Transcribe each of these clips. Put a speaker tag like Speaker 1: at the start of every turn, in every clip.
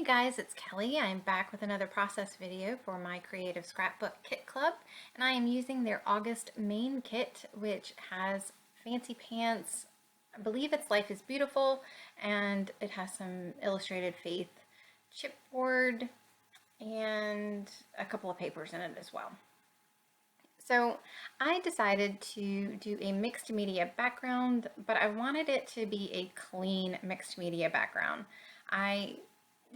Speaker 1: guys, it's Kelly. I'm back with another process video for my Creative Scrapbook Kit Club, and I am using their August main kit, which has fancy pants. I believe it's Life is Beautiful, and it has some illustrated faith chipboard and a couple of papers in it as well. So I decided to do a mixed media background, but I wanted it to be a clean mixed media background. I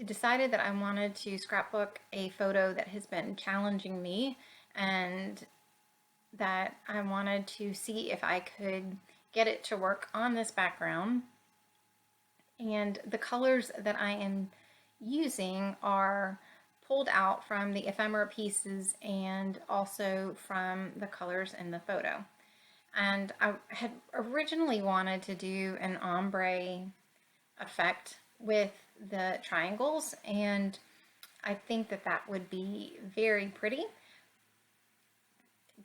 Speaker 1: decided that I wanted to scrapbook a photo that has been challenging me and that I wanted to see if I could get it to work on this background. And the colors that I am using are pulled out from the ephemera pieces and also from the colors in the photo. And I had originally wanted to do an ombre effect with the triangles, and I think that that would be very pretty,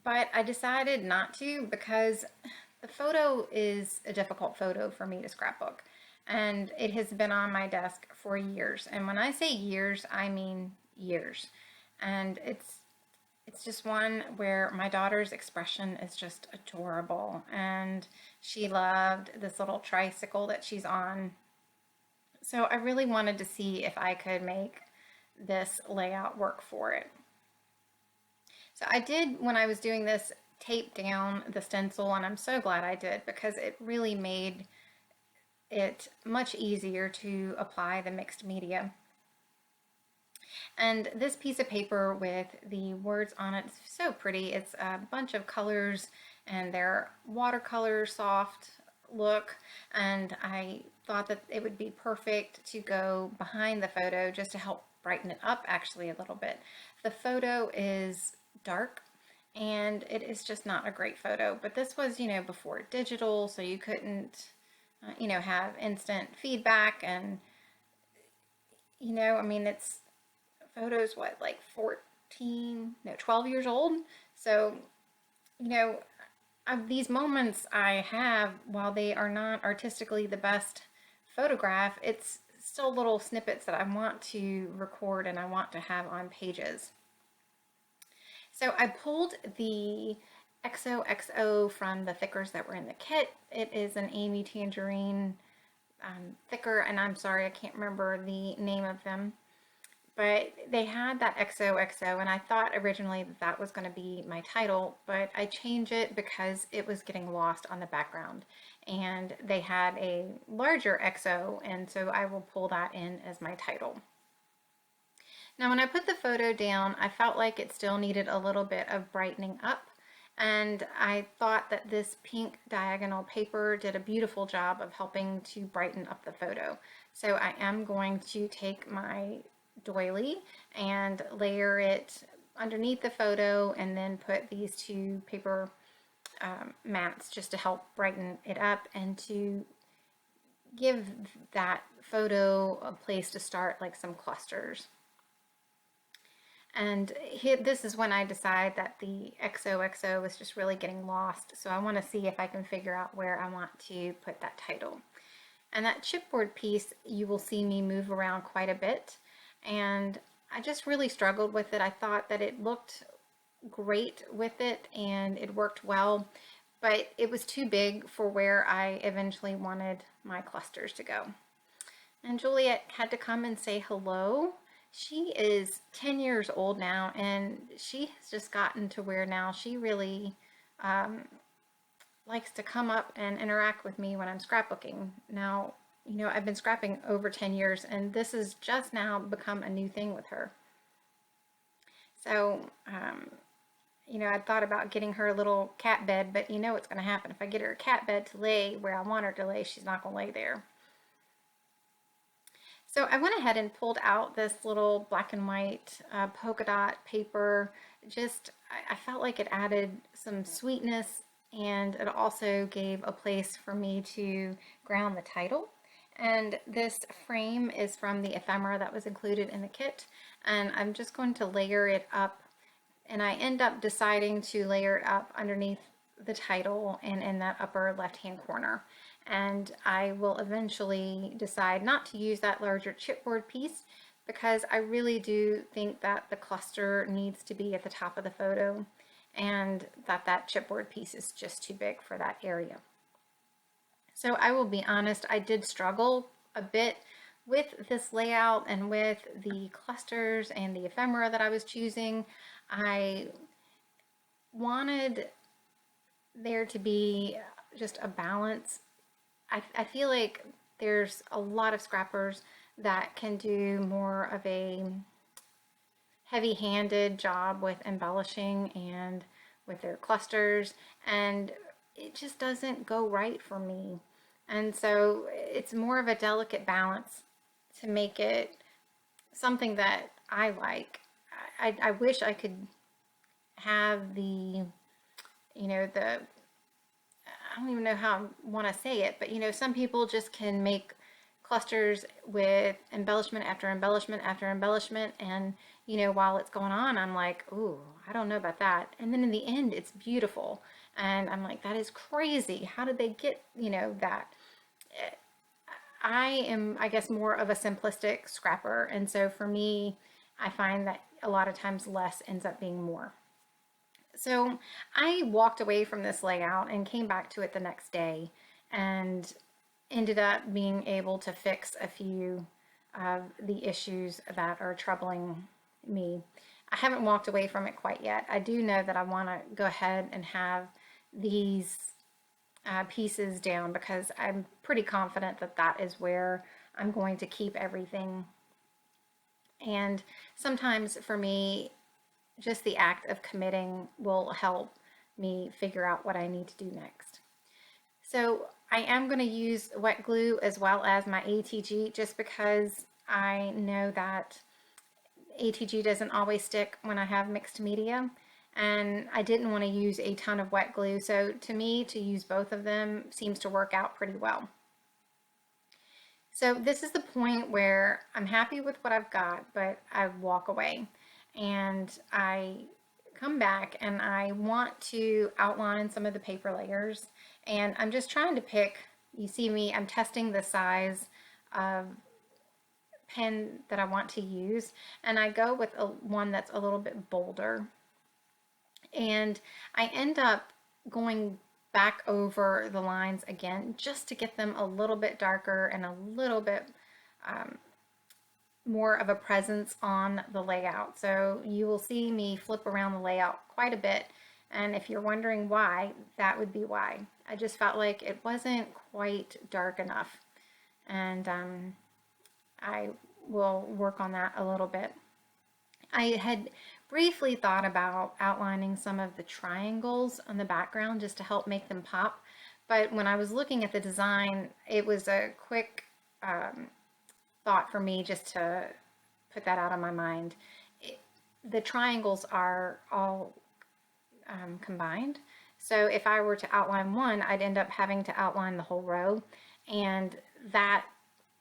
Speaker 1: but I decided not to because the photo is a difficult photo for me to scrapbook, and it has been on my desk for years. And when I say years, I mean years. And it's just one where my daughter's expression is just adorable, and she loved this little tricycle that she's on. So I really wanted to see if I could make this layout work for it. So I did, when I was doing this, tape down the stencil, and I'm so glad I did because it really made it much easier to apply the mixed media. And this piece of paper with the words on it is so pretty. It's a bunch of colors, and they're watercolor soft look, and I thought that it would be perfect to go behind the photo just to help brighten it up actually a little bit. The photo is dark and it is just not a great photo, but this was, before digital, so you couldn't, have instant feedback. And, it's photos, like 12 years old. So, these moments I have, while they are not artistically the best photograph, it's still little snippets that I want to record and I want to have on pages. So I pulled the XOXO from the thickers that were in the kit. It is an Amy Tangerine thicker, and I'm sorry, I can't remember the name of them. But they had that XOXO, and I thought originally that that was going to be my title, but I changed it because it was getting lost on the background. And they had a larger XO, and so I will pull that in as my title. Now, when I put the photo down, I felt like it still needed a little bit of brightening up, and I thought that this pink diagonal paper did a beautiful job of helping to brighten up the photo. So I am going to take my doily and layer it underneath the photo, and then put these two paper mats just to help brighten it up and to give that photo a place to start, like some clusters. And here, this is when I decide that the XOXO is just really getting lost, so I want to see if I can figure out where I want to put that title. And that chipboard piece, you will see me move around quite a bit, and I just really struggled with it. I thought that it looked great with it and it worked well, but it was too big for where I eventually wanted my clusters to go. And Juliet had to come and say hello. She is 10 years old now, and she has just gotten to where now she really likes to come up and interact with me when I'm scrapbooking. Now, I've been scrapping over 10 years, and this has just now become a new thing with her. So, I thought about getting her a little cat bed, but what's going to happen. If I get her a cat bed to lay where I want her to lay, she's not going to lay there. So I went ahead and pulled out this little black and white polka dot paper. I felt like it added some sweetness, and it also gave a place for me to ground the title. And this frame is from the ephemera that was included in the kit, and I'm just going to layer it up, and I end up deciding to layer it up underneath the title and in that upper left hand corner. And I will eventually decide not to use that larger chipboard piece, because I really do think that the cluster needs to be at the top of the photo and that chipboard piece is just too big for that area. So I will be honest, I did struggle a bit with this layout and with the clusters and the ephemera that I was choosing. I wanted there to be just a balance. I feel like there's a lot of scrappers that can do more of a heavy-handed job with embellishing and with their clusters, and it just doesn't go right for me. And so it's more of a delicate balance to make it something that I like. I wish I could have the, you know, the, I don't even know how I want to say it, but you know, some people just can make clusters with embellishment after embellishment after embellishment, and you know, while it's going on, I'm like, ooh, I don't know about that. And then in the end, it's beautiful, and I'm like, that is crazy. How did they get, you know, that? I am, I guess, more of a simplistic scrapper, and so for me, I find that a lot of times less ends up being more. So I walked away from this layout and came back to it the next day and ended up being able to fix a few of the issues that are troubling me. I haven't walked away from it quite yet. I do know that I want to go ahead and have these pieces down because I'm pretty confident that that is where I'm going to keep everything. And sometimes for me, just the act of committing will help me figure out what I need to do next. So I am going to use wet glue as well as my ATG just because I know that ATG doesn't always stick when I have mixed media, and I didn't want to use a ton of wet glue, so to me to use both of them seems to work out pretty well. So this is the point where I'm happy with what I've got, but I walk away and I come back and I want to outline some of the paper layers, and I'm just trying to pick, you see me, I'm testing the size of pen that I want to use, and I go with one that's a little bit bolder, and I end up going back over the lines again just to get them a little bit darker and a little bit more of a presence on the layout. So you will see me flip around the layout quite a bit, and if you're wondering why, that would be why. I just felt like it wasn't quite dark enough, and I will work on that a little bit. I had briefly thought about outlining some of the triangles on the background just to help make them pop, but when I was looking at the design, it was a quick thought for me just to put that out of my mind. The triangles are all combined, so if I were to outline one, I'd end up having to outline the whole row, and that,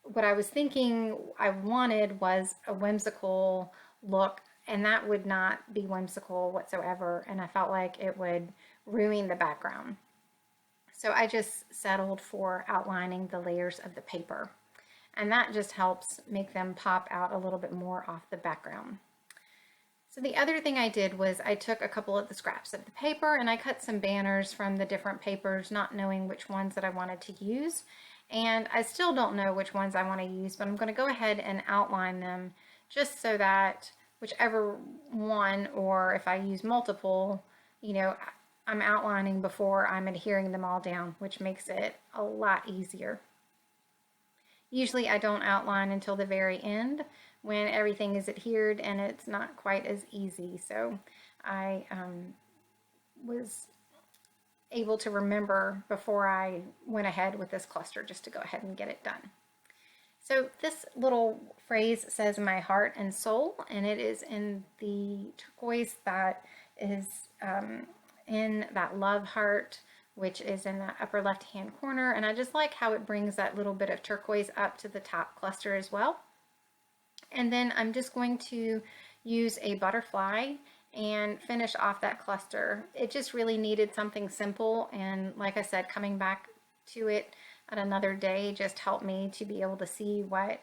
Speaker 1: what I was thinking I wanted was a whimsical look, and that would not be whimsical whatsoever, and I felt like it would ruin the background. So I just settled for outlining the layers of the paper, and that just helps make them pop out a little bit more off the background. So the other thing I did was I took a couple of the scraps of the paper and I cut some banners from the different papers, not knowing which ones that I wanted to use. And I still don't know which ones I want to use, but I'm going to go ahead and outline them just so that whichever one, or if I use multiple, you know, I'm outlining before I'm adhering them all down, which makes it a lot easier. Usually I don't outline until the very end when everything is adhered and it's not quite as easy. So I was able to remember before I went ahead with this cluster just to go ahead and get it done. So this little phrase says my heart and soul, and it is in the turquoise that is in that love heart, which is in the upper left hand corner, and I just like how it brings that little bit of turquoise up to the top cluster as well. And then I'm just going to use a butterfly and finish off that cluster. It just really needed something simple, and like I said, coming back to it at another day just helped me to be able to see what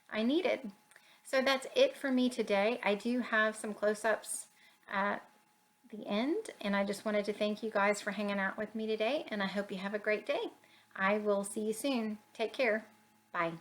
Speaker 1: I needed. So that's it for me today. I do have some close-ups at the end, and I just wanted to thank you guys for hanging out with me today, and I hope you have a great day. I will see you soon. Take care. Bye.